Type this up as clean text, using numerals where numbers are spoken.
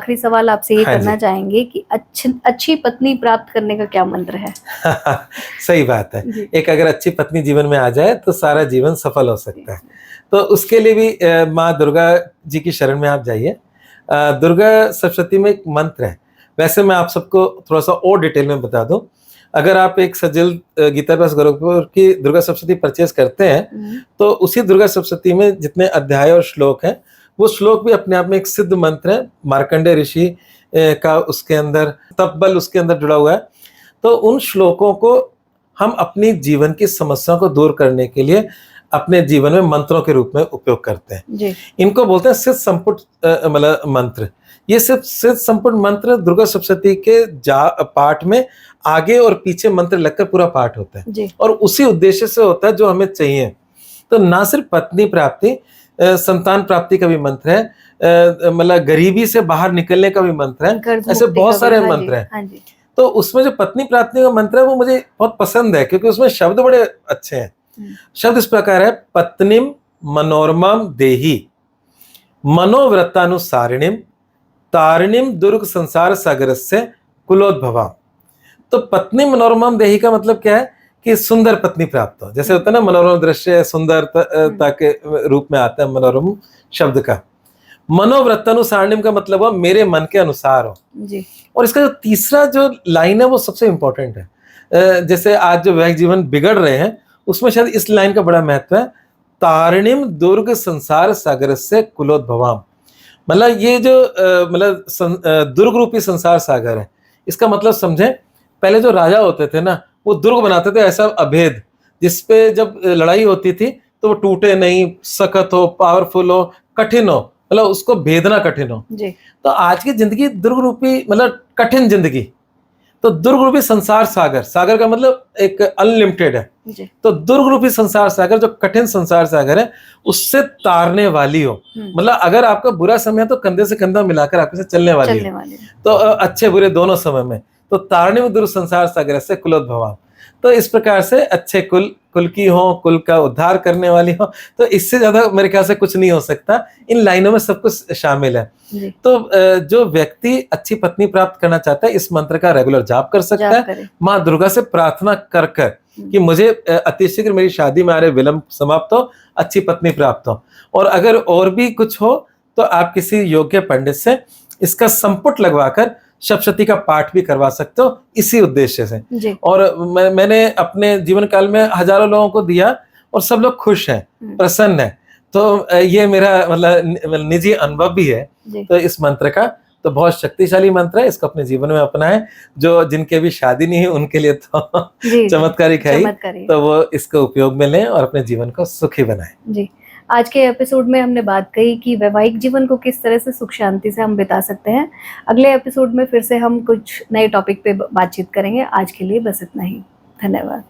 आखिरी सवाल आपसे ये हाँ करना जी। चाहेंगे कि अच्छी पत्नी प्राप्त करने का क्या मंत्र है? सही बात है। जी। एक अगर अच्छी पत्नी जीवन में आ जाए तो सारा जीवन सफल हो जी, सकता है। जी। तो उसके लिए भी माँ दुर्गा जी की शरण में आप जाइए। दुर्गा सप्तशती में एक मंत्र है। वैसे मैं आप सबको थोड़ा-सा और डिटेल में बता दूँ। अगर आप एक सजल गीता प्रेस गोरखपुर की दुर्गा सप्तशती परचेज़ करते हैं, हुँ। तो उसी दुर्गा सप्तशती में जितने अध्याय और श्लोक हैं, वो श्लोक भी अपने आप में एक सिद्ध मंत्र है। मार्कंडेय ऋषि का उसके अंदर तपबल उसके अंदर जुड़ा हुआ है। तो उन श्लोकों को हम अपनी जीवन की समस्याओं को दूर करने के लिए अपने जीवन में मंत्रों के रूप में उपयोग करते हैं। जी। इनको बोलते हैं सिद्ध संपुट मतलब मंत्र। ये सिद्ध संपुट मंत्र दुर्गा सप्तशती के पाठ में आगे और पीछे मंत्र लगकर पूरा पाठ होता है जी। और उसी उद्देश्य से होता है जो हमें चाहिए। तो ना सिर्फ पत्नी प्राप्ति, संतान प्राप्ति का भी मंत्र है, मतलब गरीबी से बाहर निकलने का भी मंत्र है। कर्ज ऐसे मुक्ति का बहुत भी। सारे हाँ जी, मंत्र हैं। हाँ जी। तो उसमें जो पत्नी प्राप्ति का मंत्र है वो मुझे बहुत पसंद है क्योंकि उसमें शब्द बड़े अच्छे हैं। हुँ। शब्द इस प्रकार है, पत्नीम मनोरमाम देही मनोव्रतानुसारिणीम तारिणीम दुर्ग संसार सागरस्य कुलोद्भवा। तो पत्नी मनोरमाम देही का मतलब क्या है कि सुंदर पत्नी प्राप्त हो। जैसे होता है ना, मनोरम दृश्य सुंदरता के रूप में आता है मनोरम शब्द का। मनोव्रतानुसारिणीम का मतलब हो मेरे मन के अनुसार हो। जी। और इसका जो तीसरा जो लाइन है वो सबसे इंपॉर्टेंट है। जैसे आज जो वैवाहिक जीवन बिगड़ रहे हैं उसमें शायद इस लाइन का बड़ा महत्व है, तारिणीम दुर्ग संसार सागर से कुलोद्भवाम। मतलब ये जो दुर्ग रूपी संसार सागर है, इसका मतलब समझें, पहले जो राजा होते थे ना वो दुर्ग बनाते थे ऐसा अभेद, जिसपे जब लड़ाई होती थी तो वो टूटे नहीं, सख्त हो, पावरफुल हो, कठिन हो, मतलब उसको भेदना कठिन हो। जी। तो आज की जिंदगी दुर्ग रूपी मतलब कठिन जिंदगी। तो दुर्ग रूपी संसार सागर, सागर का मतलब एक अनलिमिटेड है। जी। तो दुर्ग रूपी संसार सागर जो कठिन संसार सागर है उससे तारने वाली हो। मतलब अगर आपका बुरा समय है तो कंधे से कंधा मिलाकर आपके साथ चलने वाली चलने हो। वाली। तो अच्छे बुरे दोनों समय में तो तारणे में दुर्ग संसार सागर से कुलोद्भवा। तो इस प्रकार से अच्छे कुल की हो, कुल का उद्धार करने वाली हो। तो इससे ज्यादा मेरे ख्याल से कुछ नहीं हो सकता। इन लाइनों में सब कुछ शामिल है। जी। तो जो व्यक्ति अच्छी पत्नी प्राप्त करना चाहता है इस मंत्र का रेगुलर जाप कर सकता जाप है। करे। माँ दुर्गा से प्रार्थना कर कर कि मुझे अतिशीघ्र मेरी शादी में आ रहे विलंब समाप्त हो, अच्छी पत्नी प्राप्त हो। और अगर और भी कुछ हो तो आप किसी योग्य पंडित से इसका संपुट लगवाकर सप्तशती का पाठ भी करवा सकते हो इसी उद्देश्य से। जी। और मैंने अपने जीवन काल में हजारों लोगों को दिया और सब लोग खुश हैं, प्रसन्न हैं। तो ये मेरा मतलब निजी अनुभव भी है। जी। तो इस मंत्र का तो बहुत शक्तिशाली मंत्र है, इसको अपने जीवन में अपनाएं। जो जिनके भी शादी नहीं है उनके लिए तो जी, चमत्कारिक है ही, चमत्कारी है। तो वो इसका उपयोग में लें और अपने जीवन को सुखी बनाएं। जी। आज के एपिसोड में हमने बात कही कि वैवाहिक जीवन को किस तरह से सुख शांति से हम बिता सकते हैं। अगले एपिसोड में फिर से हम कुछ नए टॉपिक पे बातचीत करेंगे। आज के लिए बस इतना ही। धन्यवाद।